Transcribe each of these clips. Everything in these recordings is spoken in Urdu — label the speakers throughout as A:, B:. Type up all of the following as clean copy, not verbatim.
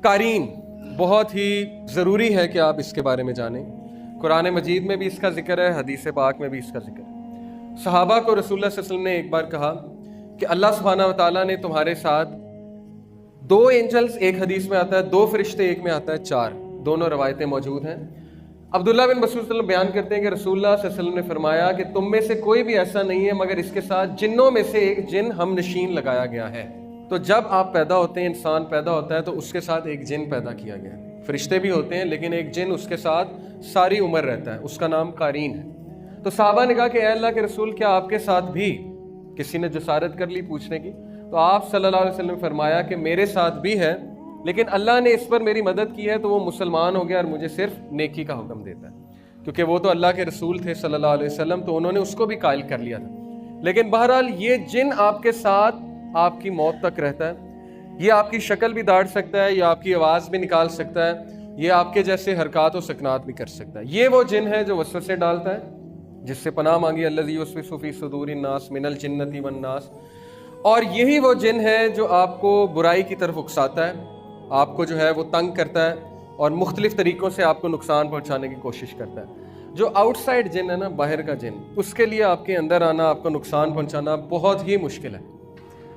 A: قارین بہت ہی ضروری ہے کہ آپ اس کے بارے میں جانیں۔ قرآن مجید میں بھی اس کا ذکر ہے، حدیث پاک میں بھی اس کا ذکر ہے۔ صحابہ کو رسول اللہ صلی اللہ علیہ وسلم نے ایک بار کہا کہ اللہ سبحانہ و تعالیٰ نے تمہارے ساتھ 2 اینجلز، ایک حدیث میں آتا ہے 2 فرشتے، ایک میں آتا ہے 4، دونوں روایتیں موجود ہیں۔ عبداللہ بن مسعود صلی اللہ علیہ وسلم بیان کرتے ہیں کہ رسول اللہ صلی اللہ علیہ وسلم نے فرمایا کہ تم میں سے کوئی بھی ایسا نہیں ہے مگر اس کے ساتھ جنوں میں سے ایک جن ہم نشین لگایا گیا ہے۔ تو جب آپ پیدا ہوتے ہیں، انسان پیدا ہوتا ہے تو اس کے ساتھ ایک جن پیدا کیا گیا ہے۔ فرشتے بھی ہوتے ہیں لیکن ایک جن اس کے ساتھ ساری عمر رہتا ہے، اس کا نام قارین ہے۔ تو صحابہ نے کہا کہ اے اللہ کے رسول، کیا آپ کے ساتھ بھی کسی نے جسارت کر لی پوچھنے کی؟ تو آپ صلی اللہ علیہ وسلم نے فرمایا کہ میرے ساتھ بھی ہے، لیکن اللہ نے اس پر میری مدد کی ہے تو وہ مسلمان ہو گیا اور مجھے صرف نیکی کا حکم دیتا ہے، کیونکہ وہ تو اللہ کے رسول تھے صلی اللہ علیہ وسلم، تو انہوں نے اس کو بھی قائل کر لیا تھا۔ لیکن بہرحال یہ جن آپ کے ساتھ آپ کی موت تک رہتا ہے، یہ آپ کی شکل بھی داڑ سکتا ہے، یہ آپ کی آواز بھی نکال سکتا ہے، یہ آپ کے جیسے حرکات و سکنات بھی کر سکتا ہے۔ یہ وہ جن ہے جو وسوسے ڈالتا ہے، جس سے پناہ مانگی الذی یوسوس فی صدور الناس من الجنۃ والناس، اور یہی وہ جن ہے جو آپ کو برائی کی طرف اکساتا ہے، آپ کو جو ہے وہ تنگ کرتا ہے اور مختلف طریقوں سے آپ کو نقصان پہنچانے کی کوشش کرتا ہے۔ جو آؤٹ سائڈ جن ہے نا، باہر کا جن، اس کے لیے آپ کے اندر آنا، آپ کو نقصان پہنچانا بہت ہی مشکل ہے۔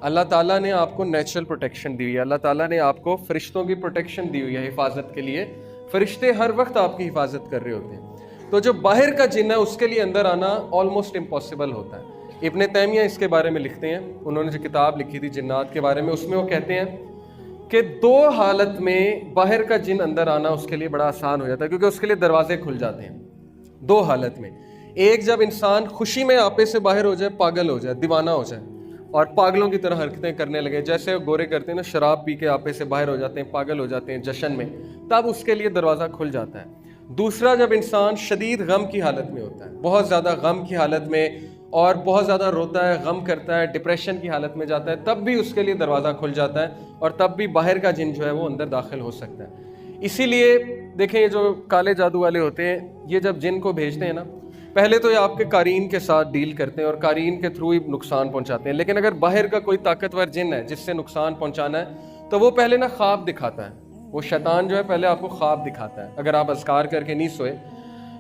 A: اللہ تعالیٰ نے آپ کو نیچرل پروٹیکشن دی ہوئی ہے، اللہ تعالیٰ نے آپ کو فرشتوں کی پروٹیکشن دی ہوئی ہے حفاظت کے لیے، فرشتے ہر وقت آپ کی حفاظت کر رہے ہوتے ہیں۔ تو جو باہر کا جن ہے اس کے لیے اندر آنا آلموسٹ امپاسبل ہوتا ہے۔ ابن تیمیہ اس کے بارے میں لکھتے ہیں، انہوں نے جو کتاب لکھی تھی جنات کے بارے میں، اس میں وہ کہتے ہیں کہ 2 حالت میں باہر کا جن اندر آنا اس کے لیے بڑا آسان ہو جاتا ہے، کیونکہ اس کے لیے دروازے کھل جاتے ہیں 2 حالت میں۔ ایک، جب انسان خوشی میں آپے سے باہر ہو جائے، پاگل ہو جائے، دیوانہ ہو جائے اور پاگلوں کی طرح حرکتیں کرنے لگے، جیسے گورے کرتے ہیں نا، شراب پی کے آپے سے باہر ہو جاتے ہیں، پاگل ہو جاتے ہیں جشن میں، تب اس کے لیے دروازہ کھل جاتا ہے۔ دوسرا، جب انسان شدید غم کی حالت میں ہوتا ہے، بہت زیادہ غم کی حالت میں، اور بہت زیادہ روتا ہے، غم کرتا ہے، ڈپریشن کی حالت میں جاتا ہے، تب بھی اس کے لیے دروازہ کھل جاتا ہے اور تب بھی باہر کا جن جو ہے وہ اندر داخل ہو سکتا ہے۔ اسی لیے دیکھیں، یہ جو کالے جادو والے ہوتے ہیں، یہ جب جن کو بھیجتے ہیں نا، پہلے تو یہ آپ کے قارین کے ساتھ ڈیل کرتے ہیں اور قارین کے تھرو ہی نقصان پہنچاتے ہیں، لیکن اگر باہر کا کوئی طاقتور جن ہے جس سے نقصان پہنچانا ہے تو وہ پہلے نا خواب دکھاتا ہے۔ وہ شیطان جو ہے پہلے آپ کو خواب دکھاتا ہے، اگر آپ اذکار کر کے نہیں سوئے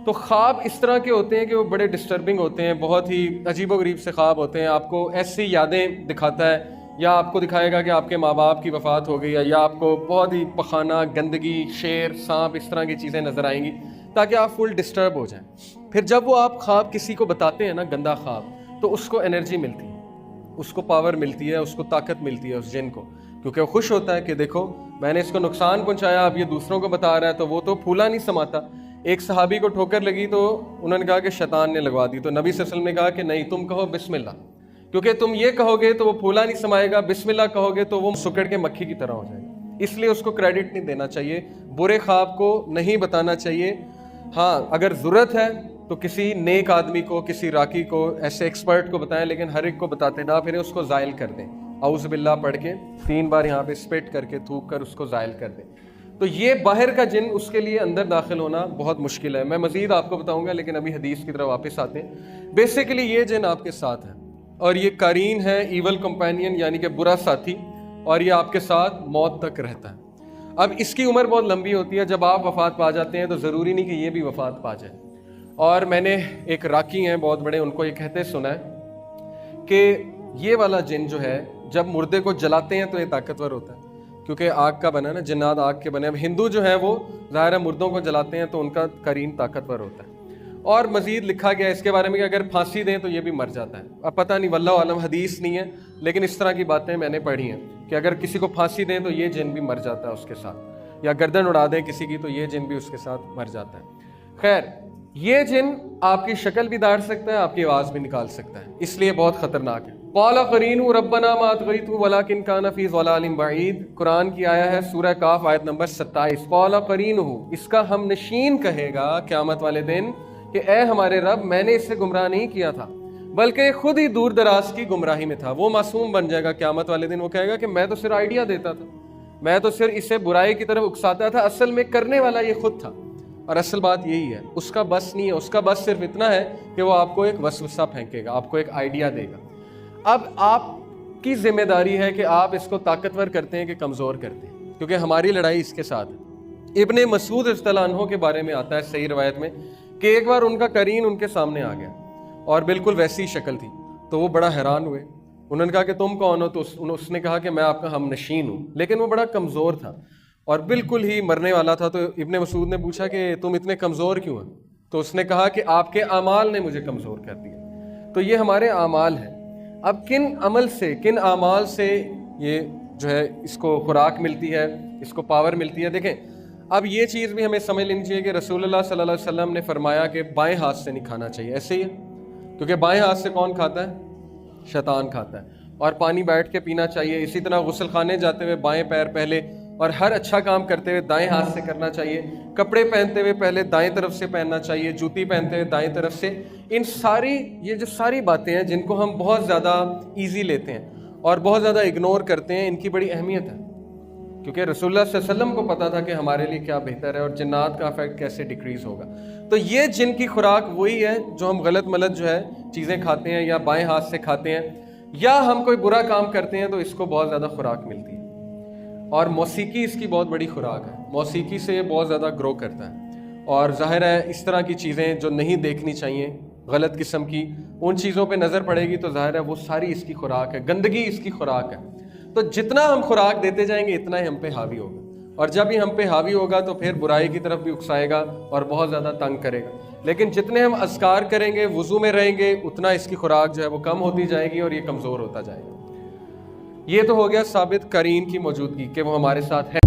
A: تو خواب اس طرح کے ہوتے ہیں کہ وہ بڑے ڈسٹربنگ ہوتے ہیں، بہت ہی عجیب و غریب سے خواب ہوتے ہیں۔ آپ کو ایسی یادیں دکھاتا ہے، یا آپ کو دکھائے گا کہ آپ کے ماں باپ کی وفات ہو گئی ہے، یا آپ کو بہت ہی پخانہ، گندگی، شیر، سانپ، اس طرح کی چیزیں نظر آئیں گی تاکہ آپ فل ڈسٹرب ہو جائیں۔ پھر جب وہ آپ خواب کسی کو بتاتے ہیں نا، گندا خواب، تو اس کو انرجی ملتی ہے، اس کو پاور ملتی ہے، اس کو طاقت ملتی ہے اس جن کو، کیونکہ وہ خوش ہوتا ہے کہ دیکھو میں نے اس کو نقصان پہنچایا، اب یہ دوسروں کو بتا رہا ہے، تو وہ تو پھولا نہیں سماتا۔ ایک صحابی کو ٹھوکر لگی تو انہوں نے کہا کہ شیطان نے لگوا دی، تو نبی صلی اللہ علیہ وسلم نے کہا کہ نہیں، تم کہو بسم اللہ، کیونکہ تم یہ کہو گے تو وہ پھولا نہیں سمائے گا، بسم اللہ کہو گے تو وہ سکڑ کے مکھی کی طرح ہو جائے گا۔ اس لیے اس کو کریڈٹ نہیں دینا چاہیے، برے خواب کو نہیں بتانا چاہیے۔ ہاں، اگر ضرورت ہے تو کسی نیک آدمی کو، کسی راکی کو، ایسے ایکسپرٹ کو بتائیں، لیکن ہر ایک کو بتاتے نہ پھریں، اس کو زائل کر دیں، اعوذ باللہ پڑھ کے 3 بار یہاں پہ اسپٹ کر کے تھوک کر اس کو زائل کر دیں۔ تو یہ باہر کا جن، اس کے لیے اندر داخل ہونا بہت مشکل ہے۔ میں مزید آپ کو بتاؤں گا، لیکن ابھی حدیث کی طرف واپس آتے ہیں۔ بیسیکلی یہ جن آپ کے ساتھ ہے، اور یہ قارین ہے، ایول کمپینین، یعنی کہ برا ساتھی، اور یہ آپ کے ساتھ موت تک رہتا ہے۔ اب اس کی عمر بہت لمبی ہوتی ہے، جب آپ وفات پا جاتے ہیں تو ضروری نہیں کہ یہ بھی وفات پا جائے۔ اور میں نے ایک راکی ہیں بہت بڑے، ان کو یہ کہتے سنا ہے کہ یہ والا جن جو ہے جب مردے کو جلاتے ہیں تو یہ طاقتور ہوتا ہے، کیونکہ آگ کا بنا نا، جنات آگ کے بنے۔ اب ہندو جو ہیں وہ ظاہر ہے مردوں کو جلاتے ہیں تو ان کا قرین طاقتور ہوتا ہے۔ اور مزید لکھا گیا اس کے بارے میں کہ اگر پھانسی دیں تو یہ بھی مر جاتا ہے۔ اب پتہ نہیں، واللہ عالم، حدیث نہیں ہے، لیکن اس طرح کی باتیں میں نے پڑھی ہیں کہ اگر کسی کو پھانسی دیں تو یہ جن بھی مر جاتا ہے اس کے ساتھ، یا گردن اڑا دیں کسی کی تو یہ جن بھی اس کے ساتھ مر جاتا ہے۔ خیر، یہ جن آپ کی شکل بھی داڑ سکتا ہے، آپ کی آواز بھی نکال سکتا ہے، اس لیے بہت خطرناک ہے۔ قال قرینہ ربنا ما اطغیتہ ولکن کان فی ضلال بعید، قرآن کی آیا ہے سورہ کاف آیت نمبر 27۔ قال قرینہ، اس کا ہم نشین کہے گا قیامت والے دن کہ اے ہمارے رب، میں نے اسے گمراہ نہیں کیا تھا بلکہ خود ہی دور دراز کی گمراہی میں تھا۔ وہ معصوم بن جائے گا قیامت والے دن، وہ کہے گا کہ میں تو صرف آئیڈیا دیتا تھا، میں تو صرف اسے برائی کی طرف اکساتا تھا، اصل میں کرنے والا یہ خود تھا۔ اور اصل بات یہی ہے، اس کا بس نہیں ہے، اس کا بس صرف اتنا ہے کہ وہ آپ کو ایک وسوسہ پھینکے گا، آپ کو ایک آئیڈیا دے گا۔ اب آپ کی ذمہ داری ہے کہ آپ اس کو طاقتور کرتے ہیں کہ کمزور کرتے ہیں۔ کیونکہ ہماری لڑائی اس کے ساتھ ہے۔ ابن مسعود رضی اللہ عنہ کے بارے میں آتا ہے صحیح روایت میں کہ ایک بار ان کا قرین ان کے سامنے آ گیا اور بالکل ویسی شکل تھی، تو وہ بڑا حیران ہوئے۔ انہوں نے کہا کہ تم کون ہو؟ تو اس نے کہا کہ میں آپ کا ہم نشین ہوں، لیکن وہ بڑا کمزور تھا اور بالکل ہی مرنے والا تھا۔ تو ابن مسعود نے پوچھا کہ تم اتنے کمزور کیوں ہیں؟ تو اس نے کہا کہ آپ کے اعمال نے مجھے کمزور کر دیا۔ تو یہ ہمارے اعمال ہیں۔ اب کن عمل سے، کن اعمال سے یہ جو ہے اس کو خوراک ملتی ہے، اس کو پاور ملتی ہے؟ دیکھیں اب یہ چیز بھی ہمیں سمجھ لینی چاہیے کہ رسول اللہ صلی اللہ علیہ وسلم نے فرمایا کہ بائیں ہاتھ سے نہیں کھانا چاہیے، ایسے ہی ہے، کیونکہ بائیں ہاتھ سے کون کھاتا ہے؟ شیطان کھاتا ہے۔ اور پانی بیٹھ کے پینا چاہیے، اسی طرح غسل خانے جاتے ہوئے بائیں پیر پہلے، اور ہر اچھا کام کرتے ہوئے دائیں ہاتھ سے کرنا چاہیے، کپڑے پہنتے ہوئے پہلے دائیں طرف سے پہننا چاہیے، جوتی پہنتے ہوئے دائیں طرف سے۔ یہ جو ساری باتیں ہیں جن کو ہم بہت زیادہ ایزی لیتے ہیں اور بہت زیادہ اگنور کرتے ہیں، ان کی بڑی اہمیت ہے، کیونکہ رسول اللہ صلی اللہ علیہ وسلم کو پتا تھا کہ ہمارے لیے کیا بہتر ہے اور جنات کا افیکٹ کیسے ڈیکریز ہوگا۔ تو یہ جن کی خوراک وہی ہے جو ہم غلط ملت جو ہے چیزیں کھاتے ہیں یا بائیں ہاتھ سے کھاتے ہیں، یا ہم کوئی برا کام کرتے ہیں تو اس کو بہت زیادہ خوراک ملتی ہے۔ اور موسیقی اس کی بہت بڑی خوراک ہے، موسیقی سے یہ بہت زیادہ گرو کرتا ہے، اور ظاہر ہے اس طرح کی چیزیں جو نہیں دیکھنی چاہیے، غلط قسم کی، ان چیزوں پہ نظر پڑے گی تو ظاہر ہے وہ ساری اس کی خوراک ہے، گندگی اس کی خوراک ہے۔ تو جتنا ہم خوراک دیتے جائیں گے اتنا ہی ہم پہ حاوی ہوگا، اور جب ہی ہم پہ حاوی ہوگا تو پھر برائی کی طرف بھی اکسائے گا اور بہت زیادہ تنگ کرے گا۔ لیکن جتنے ہم اذکار کریں گے، وضو میں رہیں گے، اتنا اس کی خوراک جو ہے وہ کم ہوتی جائے گی اور یہ کمزور ہوتا جائے گا۔ یہ تو ہو گیا ثابت قرین کی موجودگی کہ وہ ہمارے ساتھ ہے۔